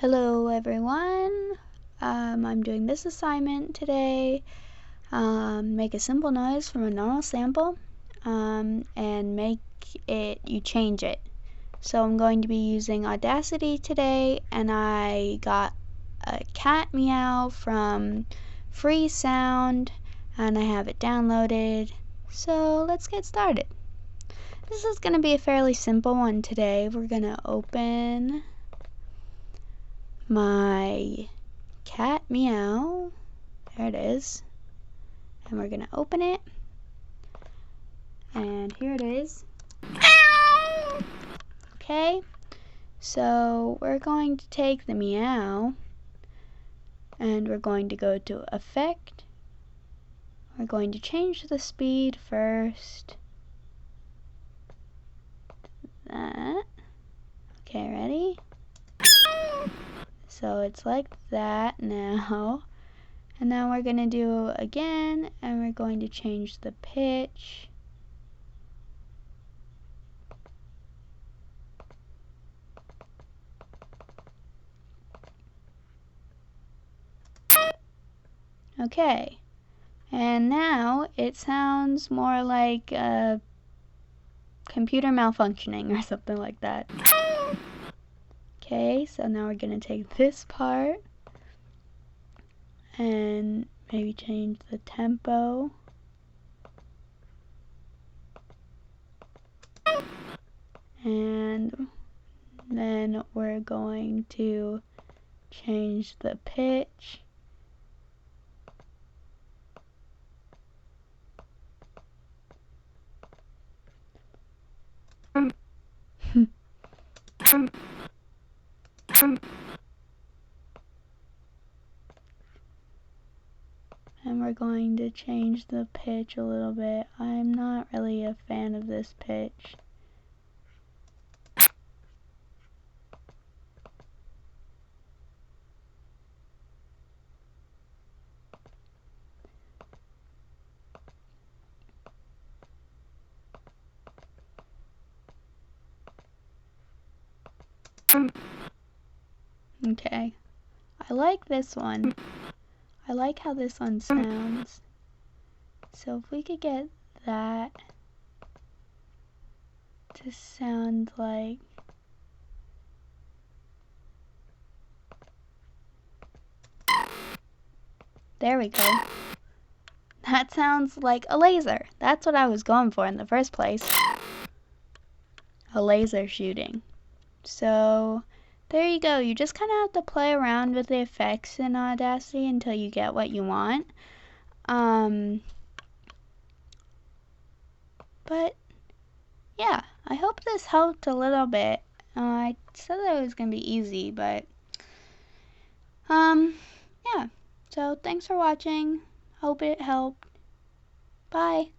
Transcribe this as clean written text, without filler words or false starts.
Hello everyone, I'm doing this assignment today. Make a simple noise from a normal sample and you change it. So I'm going to be using Audacity today, and I got a cat meow from Freesound and I have it downloaded. So let's get started. This is going to be a fairly simple one today. We're going to open my cat meow. There it is. And we're gonna open it. And here it is. Okay. So we're going to take the meow and we're going to go to Effect. We're going to change the speed first. That. Okay, ready? So it's like that now. And now we're going to do again, and we're going to change the pitch. Okay. And now it sounds more like computer malfunctioning or something like that. Okay, so now we're going to take this part and maybe change the tempo. And then we're going to change the pitch. And we're going to change the pitch a little bit. I'm not really a fan of this pitch. Okay, I like this one. I like how this one sounds. So if we could get that to sound like... There we go. That sounds like a laser. That's what I was going for in the first place. A laser shooting. So there you go. You just kind of have to play around with the effects in Audacity until you get what you want. But yeah, I hope this helped a little bit. I said that it was going to be easy, but yeah. So thanks for watching. Hope it helped. Bye.